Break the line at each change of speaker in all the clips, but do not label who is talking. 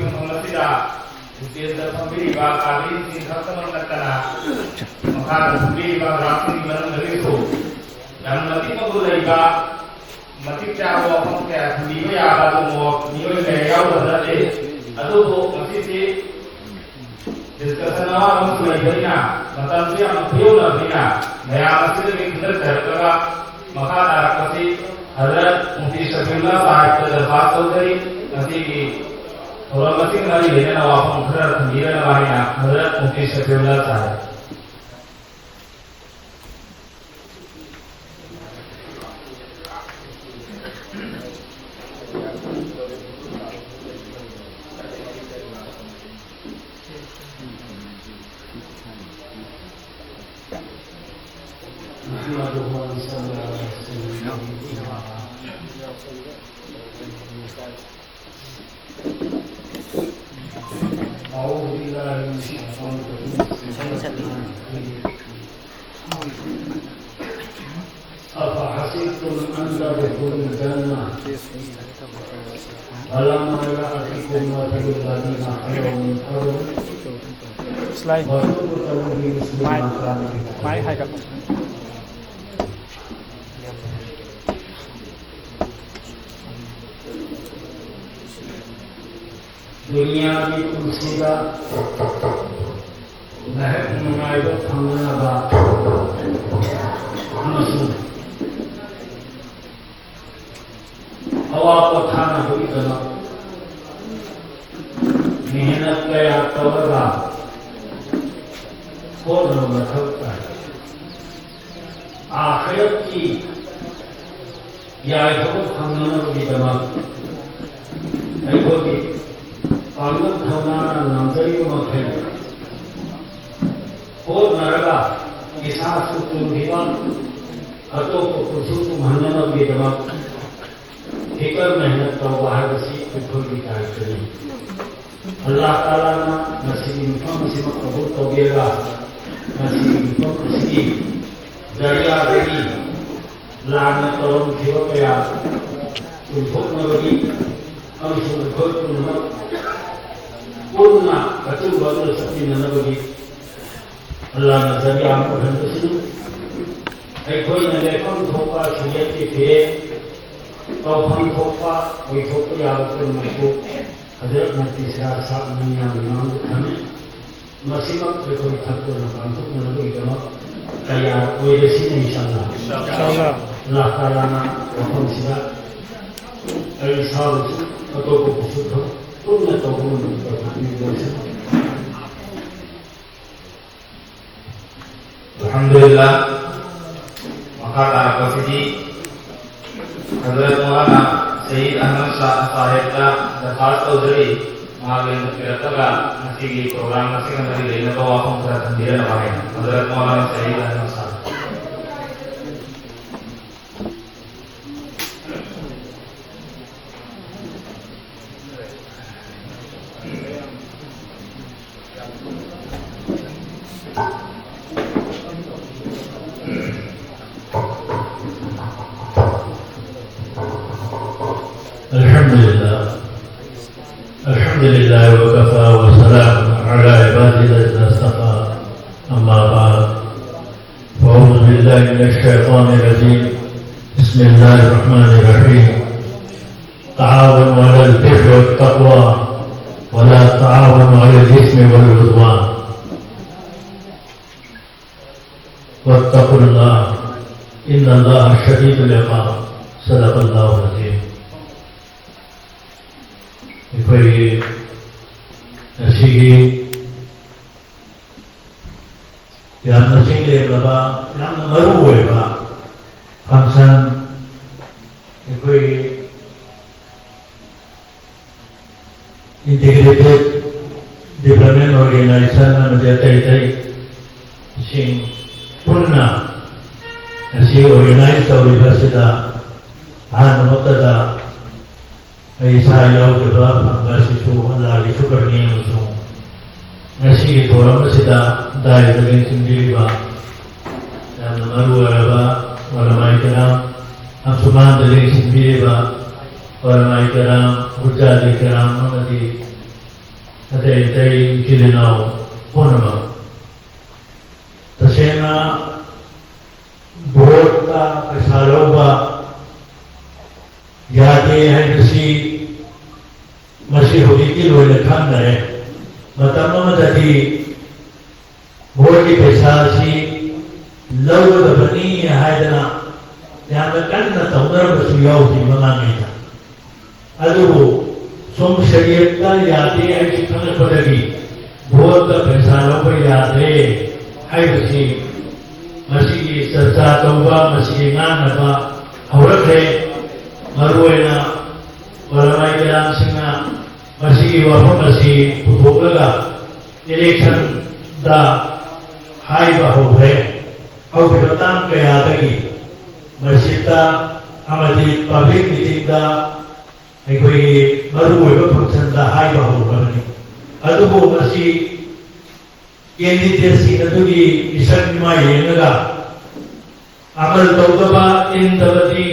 Manusia Usia terpembiri Kami singkat teman-teman Maka terpembiri Rapi di itu Dan nanti menggulai Mati cawa Maka Nino ya Atau Nino ya Berarti Aduh Masih si Diskusana Masih Berina Maka siya Magpiyong na Berina Kaya masih lebih benar Daripada Maka Darah Masih Hadrat Mufti Syafiullah Sahib Terdapat Saudari Masih orang masih kembali dengan awal penggerak sendiri namanya Hadrat Mufti Syafiullah Sahib.
أفحسبتم أن تدخلوا الجنة ولما يأتكم مثل الذين خلوا من قبل وتبتغوا بمثل ما كانوا दुनिया की कुर्सी का महक नुमाइश फंगना का मसूद हवा को खाना हुई तना मेहनत के आत्मगा खोल रखता है आखिरत की या तो फंगना की दमा ऐसे Panggung Thaunaran Namdayu Makhen Kod Naraga Isa Sutu Diwan Atau Kusutu Mahanama Bidama Fikar Mehnat Tawah Basi Kutul Bikai Kari Allah Ta'ala Na Nasi Infam Nasi Makabut Tawbira Nasi Infam Nasi Jaya Dari Lana Tawam Jiwa Kaya Untuk Nagari Kami Sumber Tuhan Purna betul betul seperti mana bagi Allah Nazari Amor dan Tuhan. Ekoi nelekon thopa syariat ke tauhid thopa koi thopa yang bermutu Hazrat Mufti Syahsab Mania Imam kami masih ekoi takut nak untuk melalui jama kaya koi resi insyaallah. Insyaallah. Allah Taala na hukum sila ay sahus atau kusudah Punya tahun
Alhamdulillah maka para posisi Hadrat Maulana Syed Ahmad Sahib ka Dafar Chaudhary Mahalin Kirataga Nasi program nasi kembali dari Nabawa Pemberat Sendirian Wahai Hadrat Maulana Syed Ahmad Sahib
Alhamdulillah wa kafa wa salam ala ibadillahi astafa amma ba'd A'udzu billahi minasy syaithanir rajim Bismillahirrahmanirrahim Ta'awanu 'alal birri wat taqwa wa la ta'awanu 'alal itsmi wal 'udwan Wattaqullaha innallaha syadidul 'iqab Sadaqallahu azim Ikoi Nasigi Yang nasigi Baba Yang maruwe ba Function Ikoi Integrated Development Organization na majatai-tai Sing Purna Nasigi organized University Ano matada ay sayaw diba pagkasisuhan lagi sugar niya so nasi ito orang sida dahil naging sindi ba na maruwa ba wala may karang ang sumadaling sindi ba wala may karang hujali karang mga di अतः किलनाव होनमा तसेना board का पैसा लौबा यादे है किसी मसी होगी कि लोग लखान रहे मतलब मददी बोर्ड की पैसा सी लौग दबनी है जना यहाँ पे करना तो उधर बस याव सी मंगाने था अदुबो सोम शरीयत का यादे है कि खाने पड़ेगी बोर्ड का पैसा लौबा यादे है किसी मसी की चर्चा तौबा मसी की नाम नबा औरत है मरुएना वरमाई केराम सिंह मसी की वफा मसी पुथोलगा इलेक्शन दा हाई बाहु है और विरोधान के आदगी मसीता हमारी पब्लिक मीटिंग दा एक कोई मरुए को फंक्शन दा हाई बाहु करनी अदुबो मसी कैंडिडेट सी नदुगी इशन माये नगा अमल तौबा इन दबती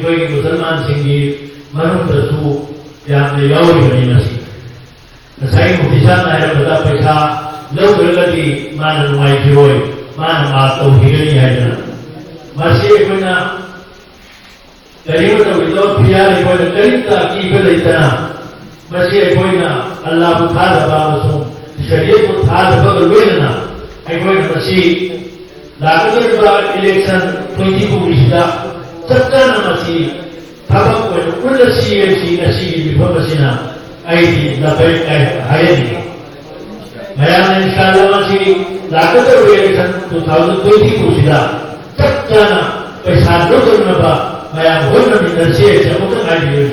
कोई मुसलमान सिंगी मनुष्यसु यामने यावरी बनी मसी नसाई मुतिसान नायरा बता पैसा लोग गलती मान नुमाई जिरोय मान मातो हिगनी है जना मसी कोना करीब तो विदो फियार कोई करीता की बलितना मसी कोना अल्लाह को था दबा मसू शरीयत को था दबा वेलना कोई मसी लागत बा इलेक्शन 20 को विदा सत्ता नमसी थबक को कुल सीएसी नसी विभवसिना आईडी लबै हायनी मैं इंशाअल्लाह मसी लागत इलेक्शन 2020 को विदा सत्ता न पैसा दो नबा मैं बोल में नसी जब तक आईडी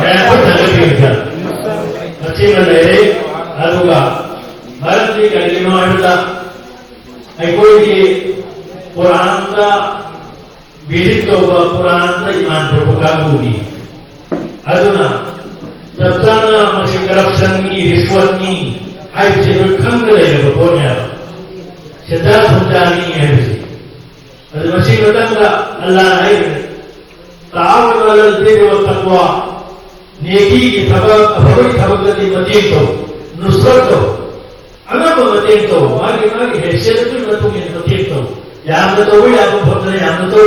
मैं को तलबी अच्छी बले अदुगा भारत की कलिमा आयुदा कोई कुरान का विदित कुरान का ईमान प्रोपगांडी अदुना सबसाना मसी करप्शन की रिश्वत की हाई से खंग ले बोनिया सिद्धा सुजानी है अद मसी बतंगा अल्लाह है तावल वाल दिल व तकवा नेकी की सबक भगवत सबक की मदद तो नुसरत तो अगर मदद तो मागी हैसियत तो मतुगे मदद तो याम तो वो याम भक्तने याम तो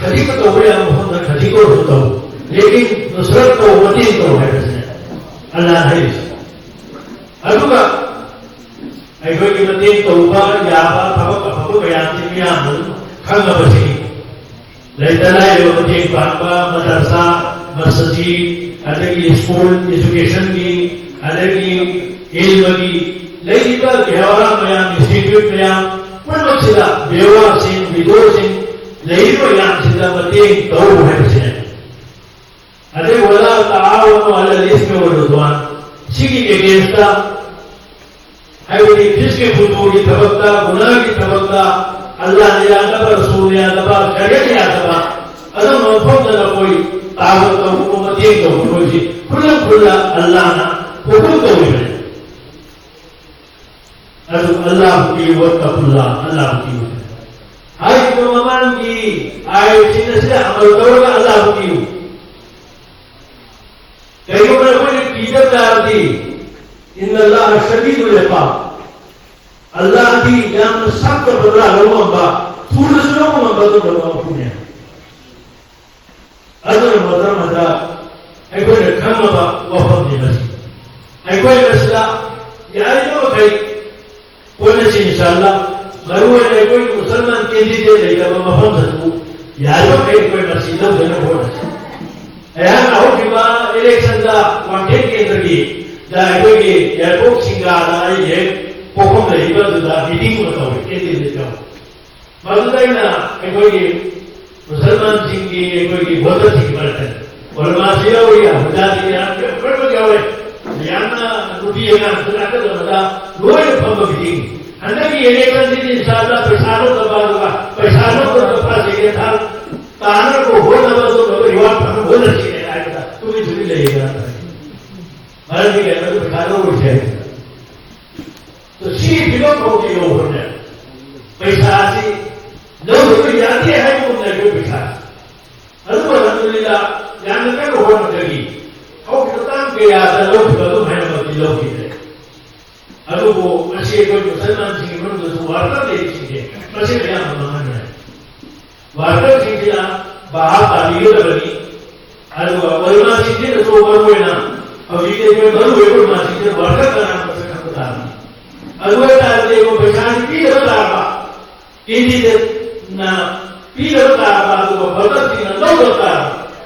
खदी को वो याम भक्त खदी को होता लेकिन नुसरत तो मदद तो है अल्लाह है अदुगा ऐको की मदद तो ऊपर याबा सबक याम से याम खंग बसी लेतलाय मदद बाबा मदरसा मस्जिद अदगी स्कूल एजुकेशन की अदगी इल्म की लेकिन का घेवरा में इंस्टीट्यूट में पण मछला बेवा सिंह विदो सिंह लेकिन को याम सिदा मते तो है से अदे वला तावन वाला लिस्ट में वो दुआन सिगी के गेस्टा है वो जिसके फुटबॉल की तबक्का गुनाह की तबक्का अल्लाह ने याद पर रसूल ने याद पर शरीयत ने याद पर अदम मफहूम ना कोई तावत को हुकूमत ये तो कोई खुला अल्लाह ना हुकुम तो है अल्लाह की वतकुल्लाह अल्लाह की हाय तो ममान की आए चिन्ह से अमल करोगे अल्लाह की कई को कोई कीमत दादी इन अल्लाह शदीदुल इक़ाब अल्लाह की जान सख्त बदला लो बा सूर सुनो को बदलो बदलो पुण्य अदर मदर मदा ऐ कोई खम बा वफद दी बस ऐ कोई मसला यार जो कई कोई से इंशाअल्लाह मरुए ने कोई मुसलमान कैंडिडेट लेगा वो मफहम सतु यार जो कई कोई मसीदा देना हो ऐ आओ कि बा इलेक्शन दा कंटेंट के अंदर की दा कोई के एयरपोर्ट सिंगा दा ये पोकोम ले इबा दा मीटिंग में तो कैंडिडेट का मरुदा ना कोई के मुसलमान सिंह की कोई की बहुत अच्छी बात है और मासिया हो या खुदा की यार बड़ क्या है याना रुपये का खुदा का बता लोए फम मीटिंग अंदर की इलेक्शन दिन इंशाअल्लाह पैसानो दबाऊंगा पैसानो को दबा देंगे था तानर को हो दबा तो रिवार्ड फम हो अच्छी है आएगा तुम ही झूठी लगेगा मार भी कहता तो पैसानो को चाहिए तो सी बिलो को के हो होने पैसा से लोग तो जाती है वो नहीं पैसा अल्हम्दुलिल्लाह यानी क्या हो लगी और कितना के याद लोग तो है लोग मुसलमानसिंगी मनुंगदसु वार्कर लेरिसिंगे मसे मयाम मांगने वार्कर सिंगिना बाहा ताबियोदबनी अरुवा वरुमासिंगिना सो वरुवेना अविके के वरुवेमासिंगिना वार्कर करना मसकता अरुवा तारदे को पहचान की रताबा इंदी दे ना पीरता बादू को भगत सिंह नौदता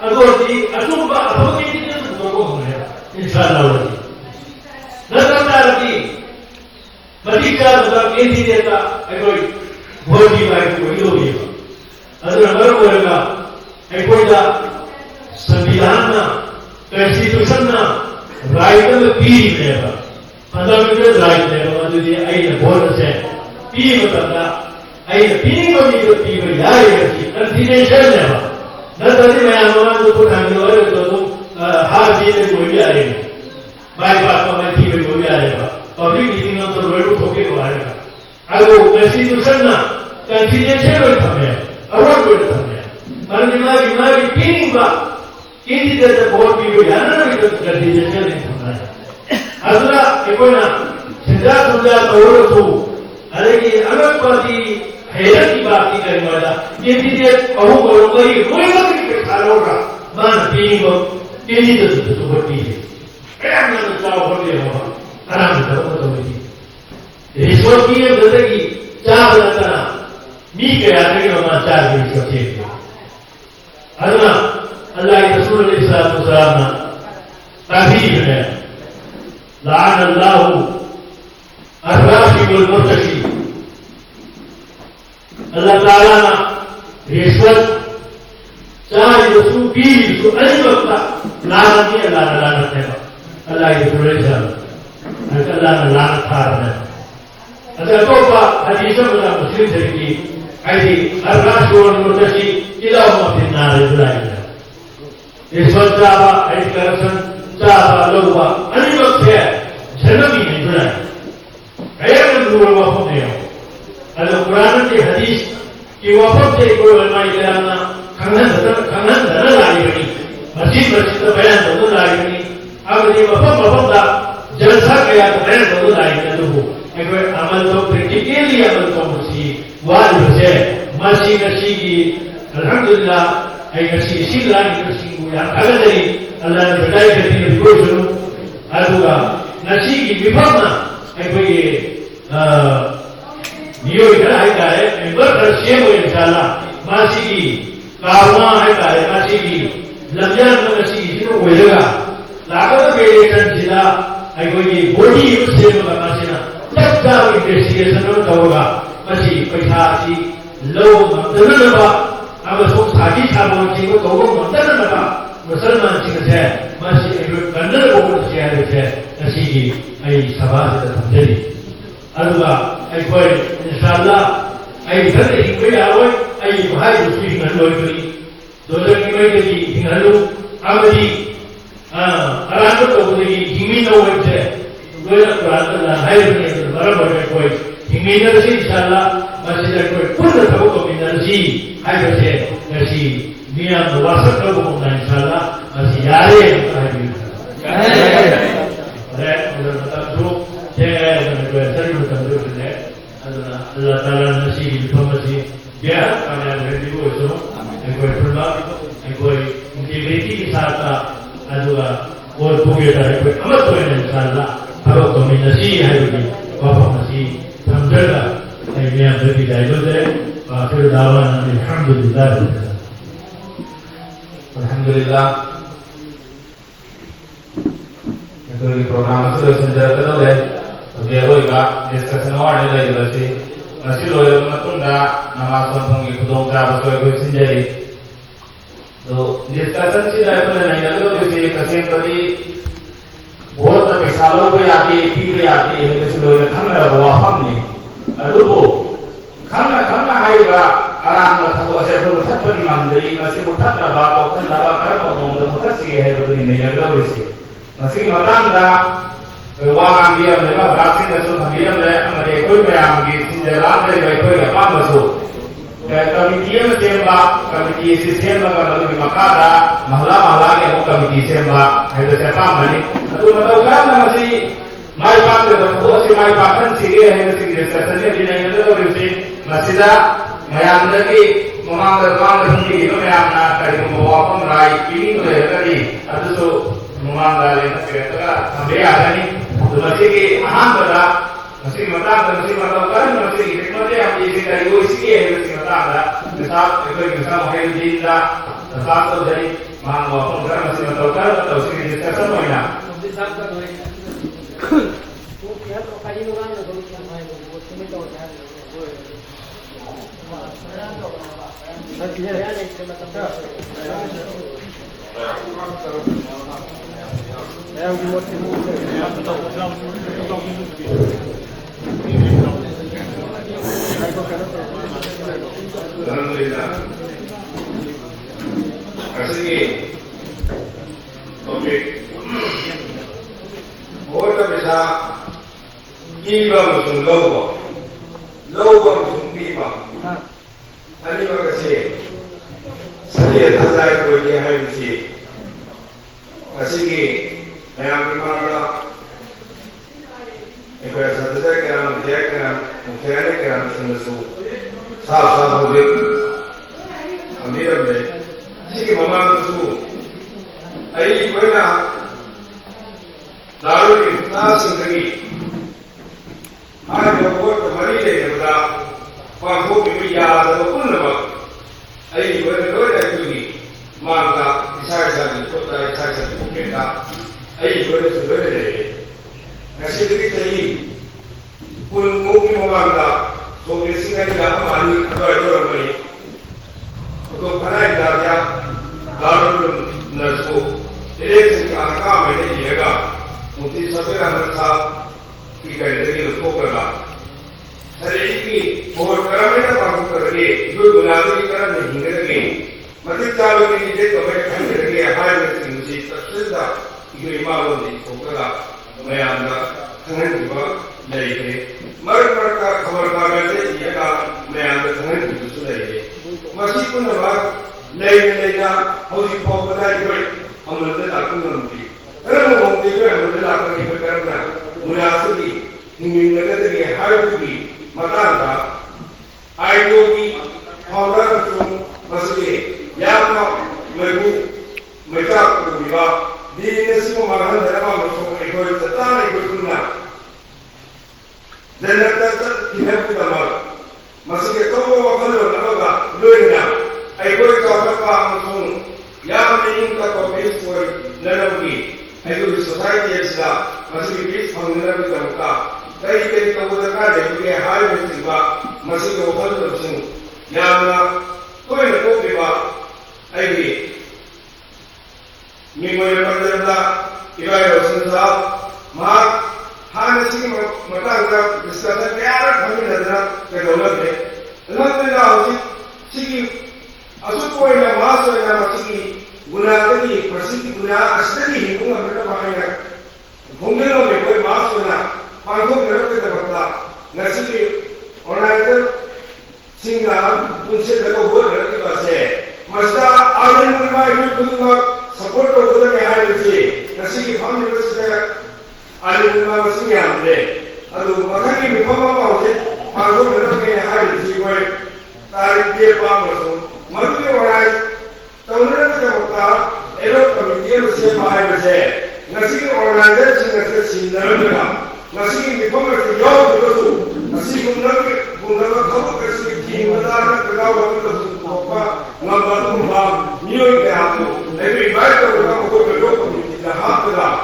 अगोती अचुबा अभोगी ने तो होने इंशाअल्लाह नरतारती परीक्षा मतलब इंदी देता अगोई भोजी बाई को योगी अदर बरोबरगा अगोईदा संविधान ना कॉन्स्टिट्यूशन ना राइट में पीरी लेगा फंडामेंटल राइट लेगा मतलब ये आई बोल से पी मतलब आई पीनी को भी पी यार ये कंटिन्यूएशन लेगा न तो मैं आमवान तो खाने वाले तो हर चीज में कोई आ रही बाई बात को मैं ठीक कोई आ रहेगा पब्लिक मीटिंग में तो रोड ठोके को आएगा अब वो कॉन्स्टिट्यूशन ना कंटिन्यूएशन में थमे अवार्ड में थमे पर दिमागी पीनी का किसी तरह से बहुत भी यार ना भी कंटिन्यूएशन में थमा है अगला एक ना सिद्धार्थ तो अरे कि अलग पार्टी हैरत की बात नहीं करने वाला ये चीजें कहूँ बोलूँगा ये कोई बात नहीं खा होगा मान पीनी को पीनी तो होती है क्या मैं चाव हो गया होगा आराम से तो होगी रिश्वत की है जैसे कि चार लगता ना मी क्या लेकिन हमारा चार भी सोचे अल्लाह अल्लाह के रसूल अलैहिस्सलाम ना ताबीर है लान अल्लाहु अर्राशिबुल मुर्तशी अल्लाह ताला ना रिश्वत चाहे तो सूफी तो अली वक्ता लानत ही अल्लाह ने लानत है अल्लाह के रसूल अलैहिस्सलाम अल्लाह ने लानत था रहा अगर तो का हदीस में मुस्लिम शरीफ की ऐसी अर्राशिबुल मुर्तशी इला मुफिन नार बुलाया रिश्वत चाहा ऐसी करप्शन चाहा लोगवा अली वक्त है जन्म ही नहीं बुलाया गैर नूर वफद है अल्लाह कुरान के हदीस की वफद से कोई उलमाए किराम ना खंगन धन लाई बनी मस्जिद तो बयान दोनों लाई बनी अब ये वफद दा जलसा गया तो बयान दोनों लाई बनी तो वो एक अमल तो प्रैक्टिकली अमल तो मस्जिद वाजिब है मस्जिद नशी की अल्हम्दुलिल्लाह एक नशी शिला की नशी को यार अगर नहीं अल्लाह ने बताया करती है कोई सुनो अल्लाह नशी की विफलना एक ये नियो इधर आएगा है मेंबर रशिया को इंशाल्लाह मासी की कारमा आएगा है मासी की लम्बियान में मासी की जिनको बोलेगा लागत के लेकर जिला आएगा ये बॉडी यूज से में मासी ना तब जाओ इन्वेस्टिगेशन में होगा मासी पैसा सी लोग मंदन नबा अब सोच साजी छापो चीज़ को मंदन नबा मुसलमान चीज़ है मासी एक कंडर को कुछ किया है मासी की आई सभा से समझे अल्लाह एक बार इंशाअल्लाह आई घर की कोई आवे आई भाई दूसरी घंटों करी दो जन की मैं करी घंटों आमदी आराम तो बोलेगी हिमी ना हो जाए कोई ना कुरान तो ना है नहीं तो बराबर है कोई हिमी ना से इंशाअल्लाह मस्जिद कोई पूर्ण सबको को मिलना जी है वैसे ऐसी मियां वासक को होना इंशाअल्लाह मस्जिद यारे है मतलब जो Allah Taala nasi informasi dia pada hari itu itu ekor pula ekor integriti ke saat adua और पूरे तरह कोई अमल तो नहीं इंशाअल्लाह अब तो मैं नसी है कि बाबा नसी समझेगा ये हम भी जायज़ है आखिर दावा
अल्हम्दुलिल्लाह itu program itu sudah terlalu dia loiga discussion award lagi lagi masih loiga matunda nama sombong itu dong cara soal sendiri तो डिस्कशन से जाए नहीं लगे तो जैसे कसे कभी बहुत तक सालों पे आके पीढ़ी आती है जैसे लोग खाना रहा हम नहीं अरे वो खाना आएगा आराम से तो ऐसे तो छप्पन मंदिर ऐसे उठा रहा तो खाना कर तो मतलब सी है तो नहीं लगा वैसे masih matanda wang dia memang berarti dasar dia mereka ikut yang di jalan dari ikut apa masuk komiti sembah komiti sembah kalau di Makada malah yang komiti sembah itu siapa mani itu tahu kan masih mai pakai itu masih mai ꯃꯥꯏ ꯄꯥꯛꯍꯟꯁꯤꯒꯦ ꯍꯥꯏꯕꯁꯤꯡ ꯗꯤꯁꯀꯁꯟꯒ ꯊꯤꯅꯩꯅ ꯇꯧꯔꯤꯕꯁꯤ ꯃꯁꯤꯗ ꯃꯌꯥꯝꯗꯒꯤ ꯃꯃꯥꯡꯗ ꯍꯪꯕꯤꯔꯤꯕ ꯃꯌꯥꯝꯅ ꯀꯔꯤꯒꯨꯝꯕ ꯋꯥꯐꯝ ꯔꯥꯏ ꯄꯤꯅꯤꯡꯕ ꯂꯩꯔꯒꯗꯤ ꯑꯗꯨꯁꯨ ꯃꯃꯥꯡꯗ ꯂꯦꯞꯊꯣꯛꯄꯤꯔꯒ ꯊꯝꯕ ꯌꯥꯒꯅꯤ ꯑꯗꯨ ꯃꯁꯤꯒꯤ ꯑꯍꯥꯟꯕꯗ ꯃꯁꯤꯒꯤ ꯃꯇꯥꯡꯗ ꯃꯁꯤ ꯃꯇꯧ ꯀꯔꯝꯅ ꯃꯁꯤꯒꯤ ꯇꯦꯛꯅꯣꯂꯣꯖꯤ ꯀꯔꯤ ꯑꯣꯏꯁꯤꯒꯦ ꯍꯥꯏꯕꯁꯤꯒꯤ ꯃꯇꯥꯡꯗ ꯑꯩꯈꯣꯏꯒꯤ ꯃꯁꯥ ꯃꯍꯩꯔꯣꯏꯁꯤꯡꯗ ꯗꯔꯀꯥꯔ ꯇꯧꯖꯔꯤ ꯃꯍꯥꯛꯅ ꯋꯥꯐꯝ ꯈꯔ ꯃꯁꯤ ꯃꯇꯧ ꯀꯔꯝꯅ ꯇꯧꯁꯤꯒꯦ ꯗꯤꯁꯀꯁꯟ ꯑꯣꯏꯅ
Así topik Bota bisa Iba musuh Loba musuh bima Ani makasih Saya tak saya boleh hai mesti Así yang dimana Ibu satu saya kira mungkin sesuatu sah boleh ambil Sigi mama tu, ayy mana daru ni tak sendiri. Ada buat mari deh kita, pangku biaya ada pun nama. Ayy mana dua tu ni, mana isai kota kita. Ayy mana tu deh. Nasi kita ni pun mungkin mana, so biasanya kita mani ada mani. तो बनाए जाया दारुल नरसो एक का काम है येगा मुझे सबे अनसा की कहते हैं उसको करना शरीर की और कर्म में काम करके जो गुलामी कर्म नहीं करके मतलब चालू के लिए तो मैं काम करके हाय में मुझे तस्वीर ये इमाम ने को करा मैं अंदर संगठन को नहीं है मर का खबर का करते ये का मैं अंदर संगठन को सुनाइए masih pun dapat lain-lainnya harus dipakai juga amal dilakukan nanti. Kerana mungkin juga amal dilakukan itu kerana mulai segi ingin negara harus di mata anda, ayo di orang itu masih yang mereka berubah di semua makan dalam masuk ekor tetap ekor tuna. Dan tetap tidak betul. Masih ketemu kalau naga loina, ayo kita apa masuk, yang ini kita kopis for nelawi, ayo di society kita masih bis pengenalan kita muka, dari kita buat kerja juga hal yang tiba masih kita masuk, yang kau yang kau tiba, ayo minggu yang pertama kita harus sentuh, mak hanya sih mata kita bisa terlihat kami ada kedaulat deh. Lalu kita sih asal yang masuk yang masih guna tadi persisi guna asli itu nggak mereka pakai. Mungkin orang yang masuk na panggung mereka kita berapa nasi orang itu singgah punca mereka buat mereka pasal. Masa awalnya mereka itu pun support orang yang ada di sini. Nasi panggung mereka ada masih yang ada. Aduh makanya mereka mau panggung mereka yang ada di sini. Tarik dia panggung. Mungkin orang tahun ini kita elok komite bersih mahal bersih. Nasi orang ada sih sindaran juga. Nasi mereka mereka jauh betul. Nasi guna kamu kerja di mana kerja betul apa ngambil tumpah niat aku. Tapi baik orang aku elok komite dah apa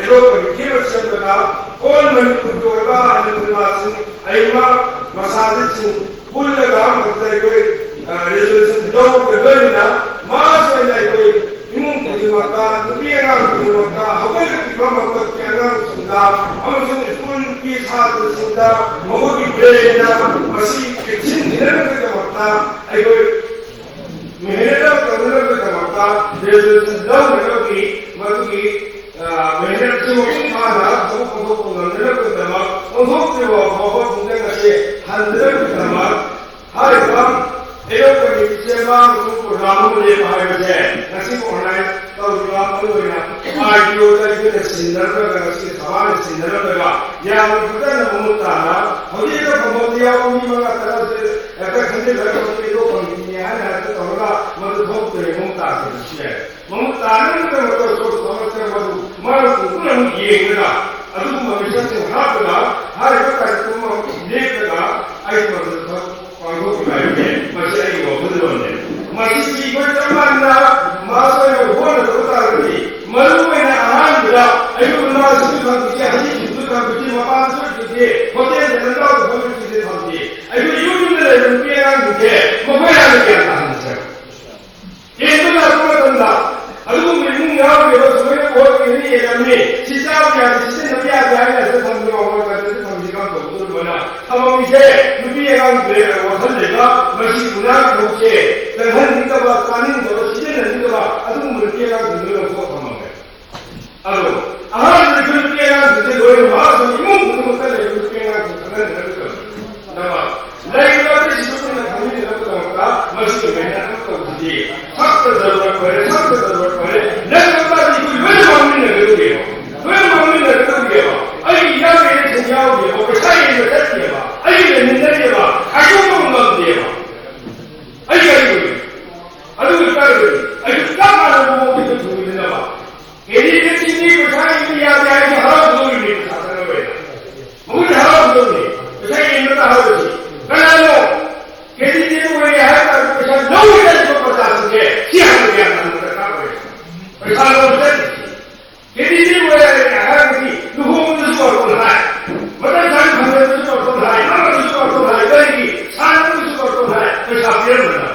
elok komite bersih juga. All menentukan ada masing ayam masalah sih. Pulang dalam kita ikut resolusi jauh berbeda. Masa ini ikut mungkin juga tapi yang juga apa yang kita mahu yang sudah, amal sudah kisah sudah, mahu dibela masih kecil tidak kita mahu ikut mereka kita mahu resolusi jauh lagi bagi mereka semua ada untuk mengenal kita mahu untuk bahawa mungkin masih handal kita mahu hari kam elok kami cuma program ले पाए बजे नसी को online तो programme को ना ITO का सिंदर का नसी सवाल सिंदर का या मुद्दा न मुद्दा ना होली का प्रमोदिया को भी मगा तरह से ऐसा खंडे लगा के लोग पंक्ति है ना तो होगा मत भोग के मुक्ता से मुक्ता ने तो तो समझ मत मार को न ये ना अदु भविष्य से हापला हर एक कार्यक्रम लेखगा आई मत पागो के मसे को बुझलोने मसी को तमन्ना मासो होन होता रही मरुमेन आहांदा अयु नासु का बिचे हजी सुदु का बिचे मपान सु के होते जनता को भविष्य से थी अयु यूट्यूब में रुपया के मोबाइल के आंसर ये तो आपको तंदा अदु में याव के समय को के लिए सिसाव या सिसे नबिया जाए ऐसे हम लोग करते थे हम जिका तो बना हम इसे रुपया का वसन लेगा मसी गुना होके तहन निकबा कानून दो सिसे निकबा अदु रुपया का दुनिया को हम अदु आहार रुपया का दुनिया को मास इमु को करे रुपया का नवा लाइव के सिस्टम में हम ने रखा मसी मेहनत को दी सख्त जरूरत पड़े नहीं पता कि कोई मामले न करोगे कोई मामले न करोगे आई या मेरे संजाओ के वो कैसा ये बता दिया आई ने निंदा दिया आई को मत दिया आई अदु कर आई का मालूम वो भी तो नहीं ना यदि ये चीज को सारी या जाए कि हर दो मिनट साथ में मुझे हर दो मिनट ऐसा ये मत हो कल लो यदि ये वो ये है तो पैसा नो मिनट को बता सके क्या हो गया ना पैसा लो यदि ये वो है कि लुहु मुझको तो है मतलब जान भले मुझको तो है ना मुझको तो है कहीं सान मुझको तो है पैसा फिर मिला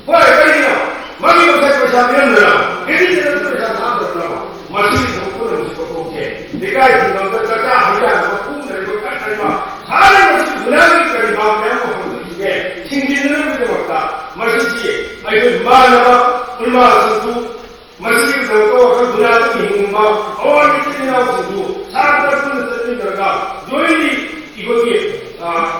वो कहीं ना मम्मी को पैसा फिर मिला यदि ये तो पैसा ना देता मशीन को मुझको तो के दिखाई दो तो का हटा को पूर्ण को करना सारे मशीन गुलामी करी बाप मैं को के सिंगिनर में होता मशीन आई मानव उल्मा संतु मशीन को अगर गुलामी हिंगा और कितने ना संतु सारा तरह से करगा जोइली इकोगे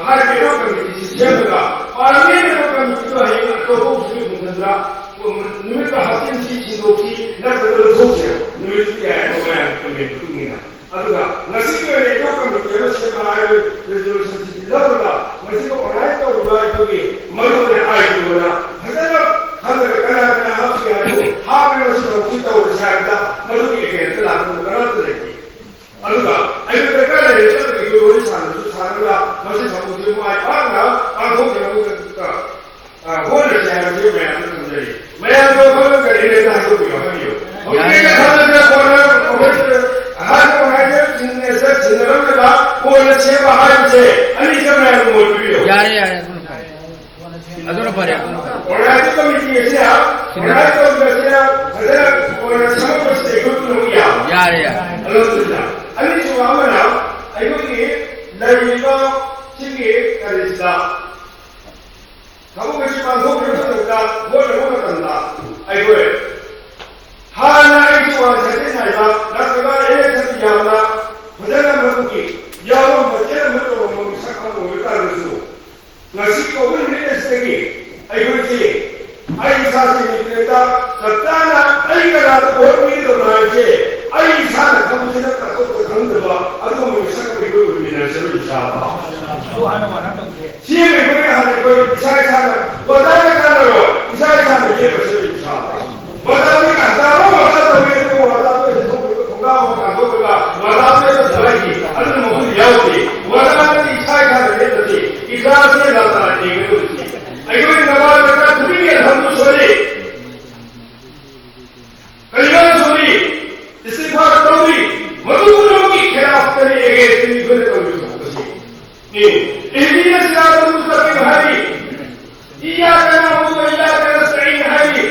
हर केरो कमिटी सिस्टम का और ये कमिटी तो है तो वो उसमें मुंदरा वो निमित्त हासिल चीजों की न बदल हो गया निमित्त क्या है वो मैं कमिटी दूंगा अदुगा नसी को ये तो कमिटी है से बनाए रेजोल्यूशन की लगा मसी को बनाए तो रुवाई होगी मरो ने आई बोला हजर हम करा ना आप के हां में उसको पूछता हो जाएगा मरो के के लागू करत रहेगी अदुगा आई तो करा है तो कि वो सारा मसी सब जो आई पागा आंखों के लोग का हो रहा है जो मैं समझ रही मैं तो बोल कर ही रहता हूं तो हो ओके का बोल हर को है जिनने से जिंदगी में का कोई से बाहर से अली से मैं बोल रही हूं
यार अदुन पर
और आज कमिटी से आप और तो वैसे हजरत और सब कुछ देखो तो हो गया
यार
अल्हम्दुलिल्लाह अली जो आमना आयो कि लईका चिगे करिस्ता हम किसी बात हो करता वो लोग करता आयो हाना जो है ना ना ना ये सब यावना बदला मरुकी याव बच्चे मत तो हम सकम हो गया रसो नसी को भी नहीं सके आयो जी आई सासी निकलता सत्ताना आई करा तो और भी तो ना है आई सान हम से का तो खंडवा अब हम सकम को भी नहीं चलो इंशाअल्लाह तो आना वाला तो ये में कोई हाल कोई इशारा था बता का लो इशारा था ये बस इंशाअल्लाह बता में कहता हूं बता तो मेरे को बता तो होगा होगा बता तो सही अन्न मुझे याद थी बता की इच्छा का रहते थे इकरार से लाता है ये अयो नवाज का दुनिया हम तो सोरे कल्याण सोरी इस्तीफा करोगी मधुरों की खिलाफ करेंगे इतनी गुण करोगी ये से आप मुझे भाई या करना हो या करना सही है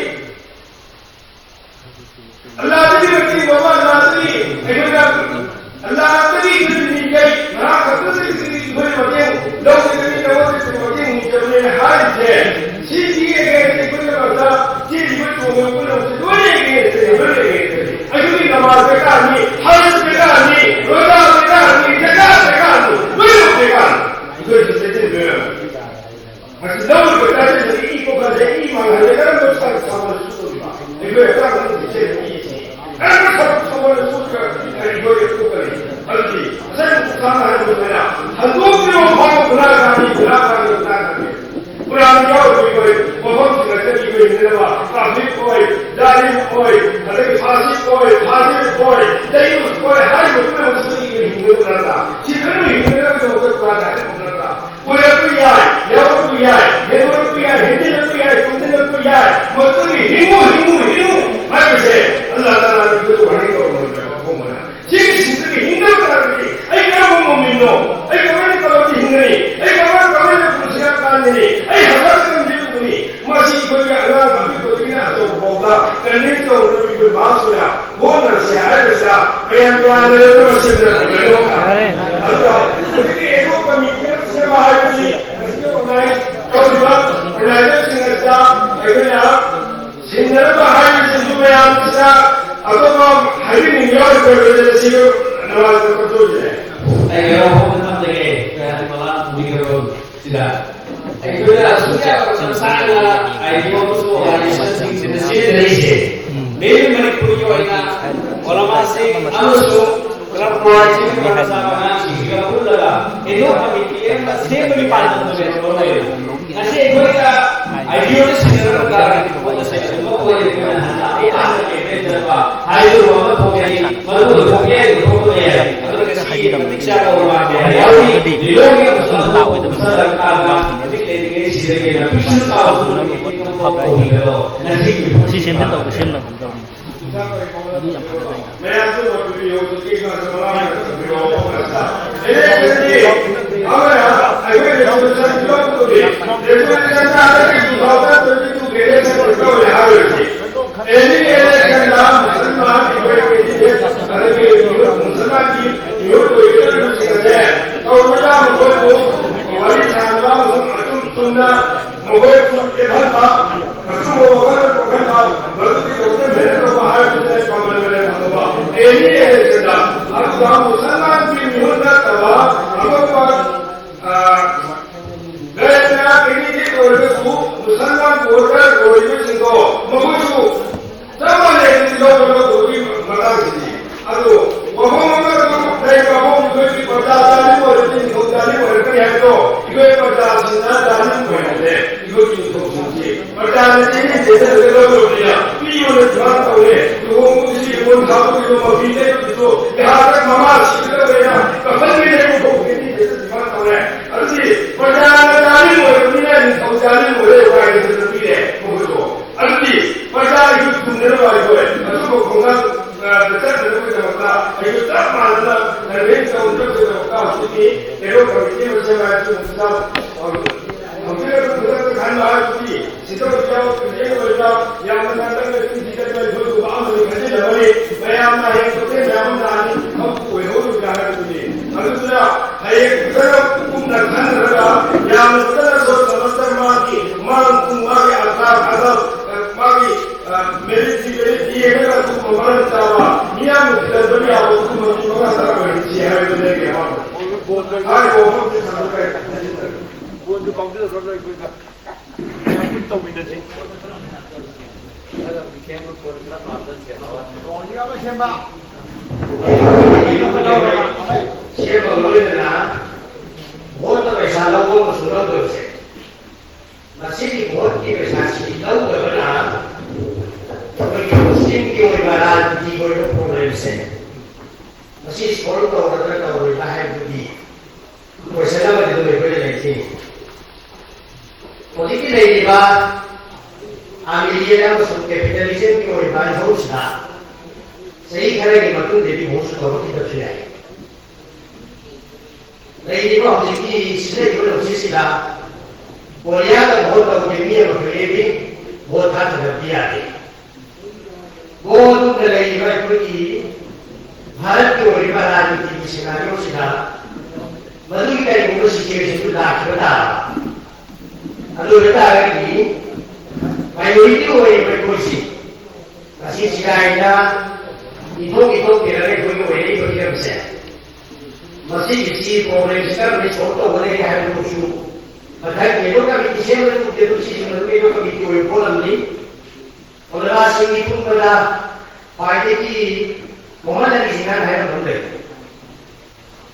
सामने है मुझे हम लोग जो भाव बुला करनी उतार करके पुरानी जाओ कोई बहुत से कोई नेवा काफी कोई जारी कोई अलग कोई नहीं कोई हर मुद्दे उसकी हिंदू करता चिकन हिंदू का जो बात है करता पूरे को यार ये को यार ये को यार हिंदी को यार हिंदी को यार मतलब हिंदू मैं से अल्लाह ताला ने जो हरी को बोला ठीक सिद्ध हिंदू करती ऐ क्या वो मिलो ऐ कमेंट करो हिंदी ऐ कमेंट पुरुषया काननी ऐ हजार कम जीवनी मासी को या अल्लाह की को बिना तो बोला करने तो उन्होंने बात सुना वो न से आए सा मैं प्यार ने तो से अरे अल्लाह उसके एको कमी से बाहर की इसको बनाए तो बात बनाए सिंगसा अगला सिंगर बाहर से जो मैं आपसा अगर आप हरी निगाह कर रहे थे नवाज को तो है
Ayo, kita lagi malam video tidak. Ayo, sudah sama. Ayo, semua hari sini dari sini. Dari mana pun juga orang masih anusu kalau proyek ini bersama sih kalau dah. Itu kami kirim masih beri pandangan dari orang lain. Nanti kita ayo sini kita kita semua boleh kita ada kita apa. Ayo orang boleh malu boleh प्रतीक्षा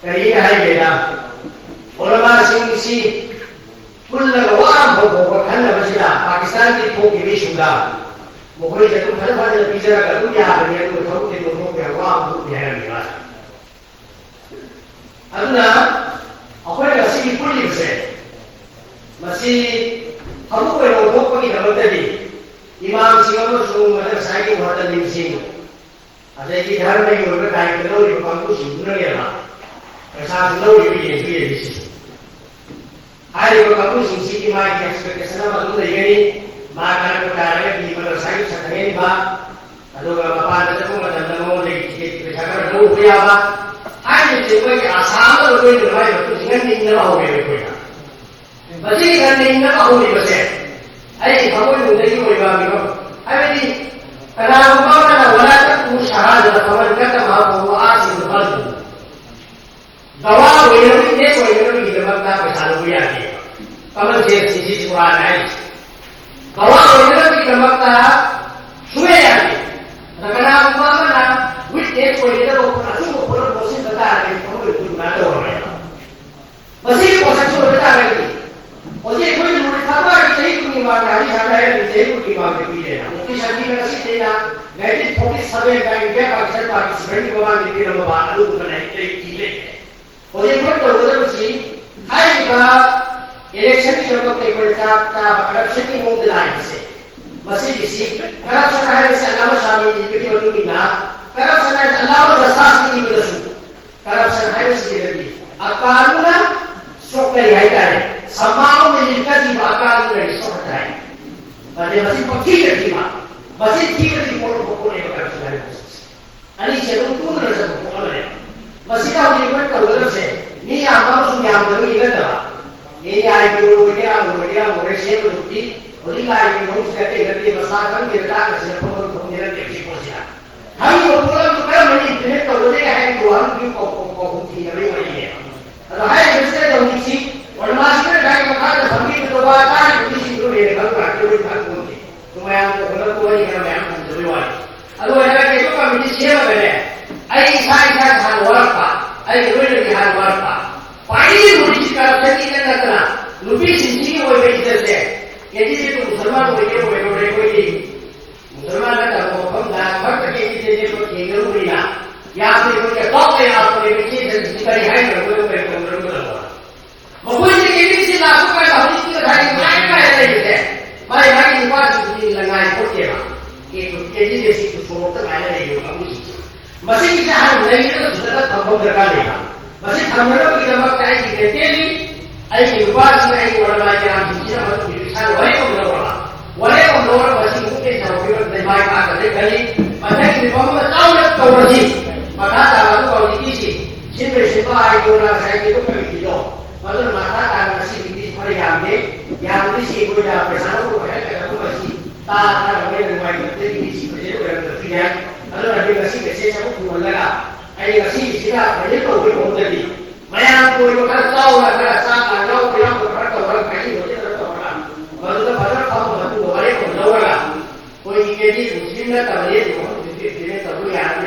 kari hai beda ulama sing pulla wa ho khanna basila Pakistan ki thok ki shuda mokoi jatu khana bana pizza ka du ya bani ko thok ki no ya wa bu ya ni ba aduna akwai ga sigi pulli se masi hamu ko no thok ki da badali imam singam su mana sai ki wada lim sing ada ki dhar mai ko ka kai ko ri ko ku sing no ya ma ऐसा लोग ये भी hari ko kamu sisi ki mai ki expectation na malu dai gani ma kan ko tare ki mana sai sakane ba ado ga papa da ko ma dan mo le ki ki sakara do ya ba ai ne ko ki asam ro ko ni mai ko singan ni na ho be ko ya ba ji kan ni na ho ni ba se ai ko ko ni dai ko ba mi ko ai ni kana ko na wala ta ku shahada da kamar kata ma ko asin qalbi dawa wayang ini wayang ini kita makan bersama dia ni. Kalau sisi Quran ni, dawa wayang kita makan suwe ya ni. Karena apa mana? Witness wayang itu aku pun masih betul ni, kamu itu mana orang? Masih proses itu betul lagi. Masih kau itu mulai sabar kita itu ni mana hari hari kita itu ni mana kita ni. Mungkin saya ni masih tidak. Nanti fokus sampai dia Pakistan sebenarnya orang di dalam bahasa lu bukan ini. और ये कोई तो उधर सी high का election की जरूरत नहीं पड़ता का करप्शन की मुद्दे लाइन से मसीह किसी करप्शन है जैसे अल्लाह शामिल जिंदगी बदलूंगी ना करप्शन है अल्लाह और दस्तास की बदलूं करप्शन है उसकी जरूरत अकाल ना शोक नहीं है क्या है समाओं में जिनका जीव अकाल में शोक है बड़े मसीह पक्की करती माँ मसीह ठीक करती मोड़ पकोड़े में करप्शन है अली चलो तुम न सब पकोड़े masih tahu di mana kalau terus ni yang kamu sudah yang baru ini kan ini hari dulu dia siapa bukti orang lain yang mau sekali kerja masakan kita tak kasih pengenalan eksekusi hari pulang juga mana internet kalau dia hari keluar dia kok bukti yang ini kalau hari mesti ada bukti orang masih ada yang makan sambil berdoa kan bukti itu dia kalau tak ada bukti cuma yang kalau tuan yang yang berdoa kalau ada itu kami siapa benda ai sai han warpa ai roile ki han warpa pai muri ka saki na kana nubi sinji ko be ite यदि ये तो मुसलमान हो गए कोई मुसलमान का वो हम ना भक्त के लिए तो ये जरूरी ना या फिर कोई के बाप ने आपको ये चीज जिकारी है तो वो पे कंट्रोल कर लो मकोई से ये भी लाखों का हम इसकी धारी मार का है ये भाई भाई बात की लगाए होते हैं ये तो यदि जैसी तो छोड़ तक आने नहीं होगा कुछ मसीह की चाह नहीं तो सुधरत हम दरकार लेगा मसीह हम लोग की जब काय की देते नहीं ai ki ba shi ai wala ma ya ji shi ma ki sa wale ko wasi ku ke sa ko da mai ka da kai ma ta ki ba ma ta wa ta wa ji ma ta ta wa ko ni ki shi pe shi ba ai ko na sai ki ko ki do ma ta ma ta ta na shi ki ma ya me ya ni shi ko ya pe sa ko ya ka ko shi ta ta wa ne mai ka te ki shi ko je ko ya ki ya ala na bi shi ke se sa ko ma la ai ga shi ya pa ne ko ko da di मैं आपको ये करता हूँ अगर ऐसा करना हो फिर आपको करता हूँ अगर कहीं होते तो होगा मतलब बदल काम मतलब दोबारे को होगा कोई ये चीज मुस्लिम ना तब ये जो जितने तब यार